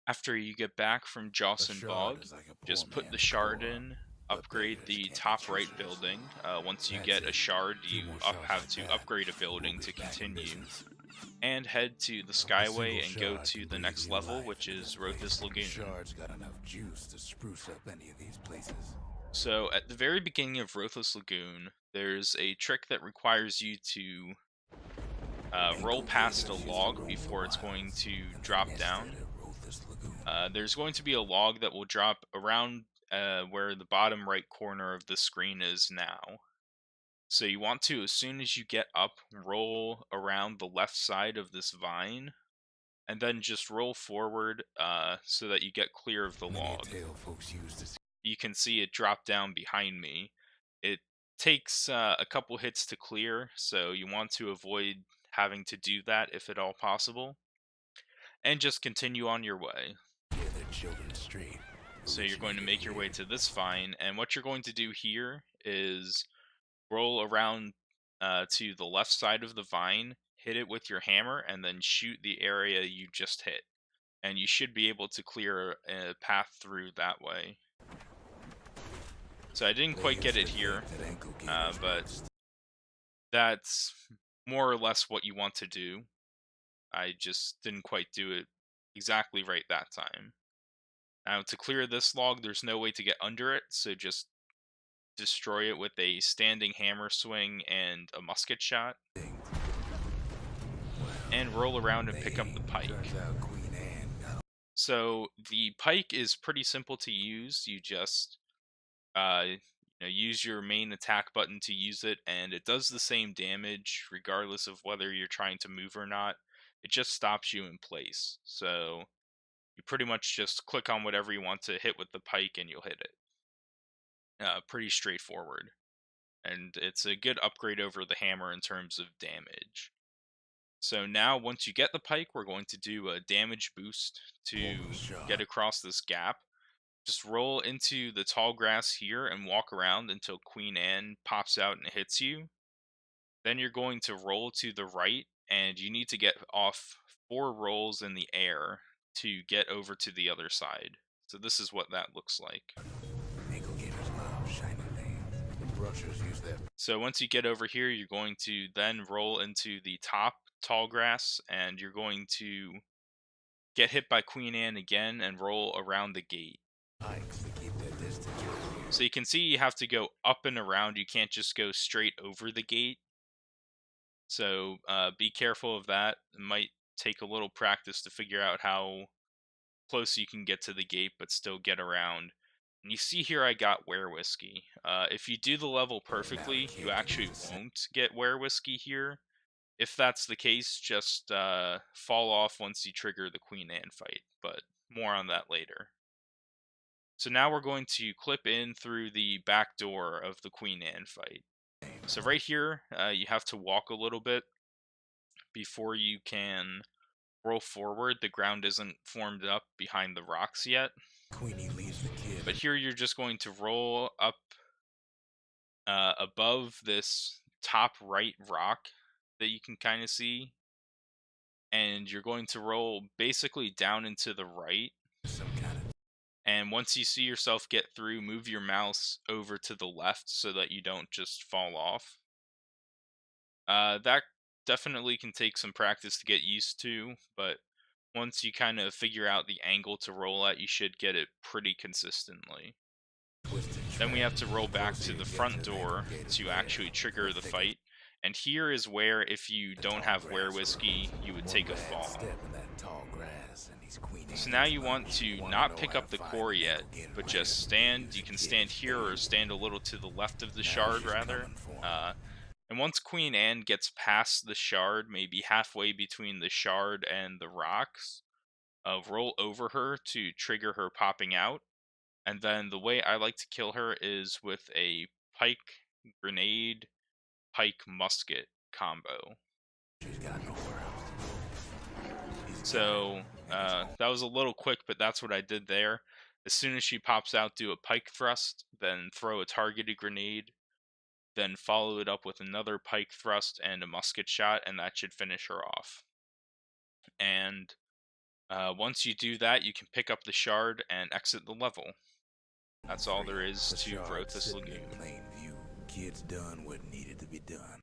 After you get back from A Joss and shard Bog, is like a poor just put the man's shard core, in, but upgrade beggars the can't be top right choosers. building. Once you That's get a it. shard, Two you more shards have like to that, upgrade a and we'll building be to back in continue. business. And head to the A single Skyway and go shard to can the breathe next new level, life which into this is place. Roathus A Lagoon. shard's got enough juice to spruce up any of these places. So, at the very beginning of Roathus Lagoon, there's a trick that requires you to roll Ankle past a gators used to log roam the before it's going wilds, to and they drop nested down. at Roathus Lagoon. There's going to be a log that will drop around where the bottom right corner of the screen is now. So you want to, as soon as you get up, roll around the left side of this vine, and then just roll forward so that you get clear of the Many a log. tale folks used to see. You can see it drop down behind me. It takes a couple hits to clear, so you want to avoid having to do that if at all possible, and just continue on your way. Hear their children straight, So you're going to originated make your way here. to this vine, and what you're going to do here is roll around to the left side of the vine, hit it with your hammer, and then shoot the area you just hit. And you should be able to clear a path through that way. So I didn't quite get Players it that think here, that ankle gators but rust. that's more or less what you want to do. I just didn't quite do it exactly right that time. Now, to clear this log, there's no way to get under it, so just destroy it with a standing hammer swing and a musket shot, and roll around and pick up the Turns pike. out Queen Anne got So the pike is pretty simple to use. You just use your main attack button to use it, and it does the same damage regardless of whether you're trying to move or not. It just stops you in place. So you pretty much just click on whatever you want to hit with the pike, and you'll hit it. Pretty straightforward, and it's a good upgrade over the hammer in terms of damage. So now, once you get the pike, we're going to do a damage boost to almost get shot. across this gap. Just roll into the tall grass here and walk around until Queen Anne pops out and hits you. Then you're going to roll to the right, and you need to get off 4 rolls in the air to get over to the other side. So this is what that looks like. Ankle gators love shiny things. The brushers use their So once you get over here, you're going to then roll into the top tall grass, and you're going to get hit by Queen Anne again and roll around the gate. pikes to keep their distance from you. So you can see you have to go up and around. You can't just go straight over the gate. So be careful of that. It might take a little practice to figure out how close you can get to the gate, but still get around. And you see here I got Were Whiskey. If you do the level Now the perfectly, you kid can use actually a set. won't get Were Whiskey here. If that's the case, just fall off once you trigger the Queen Anne fight. But more on that later. So now we're going to clip in through the back door of the Queen Anne fight. So right here, you have to walk a little bit before you can roll forward. The ground isn't formed up behind the rocks yet. Queenie leaves the kid But and here you're just going to roll up above this top right rock that you can kind of see. And you're going to roll basically down into the right. some kind of And once you see yourself get through, move your mouse over to the left so that you don't just fall off. That definitely can take some practice to get used to, but once you kind of figure out the angle to roll at, you should get it pretty consistently. twisted Then we track. have to roll The back closer to you the get front to the ankle door gator's to lair, actually the trigger the thicker fight. And here is where, if you the don't tall have Were grass Whiskey, grows. you would One take a bad fall. step in that tall grass, and he's Queen So now Anne's you want lunch. to Want to not know pick how to up the find core an yet, ankle gator but lair? just stand. Use You a can kid stand here or spade. stand a little to the left of the Now shard, she's rather. coming for him. Uh, and once Queen Anne gets past the shard, maybe halfway between the shard and the rocks, roll over her to trigger her popping out. And then the way I like to kill her is with a pike grenade, pike musket combo. She's got nowhere else to go. He's got it, So and he's home. that was a little quick, but that's what I did there. As soon as she pops out, do a pike thrust, then throw a targeted grenade, then follow it up with another pike thrust and a musket shot, and that should finish her off. And Once you do that, you can pick up the shard and exit the level. That's all there is The to shard Roathus sitting in Lagoon. plain view. Kids done what needed to be done.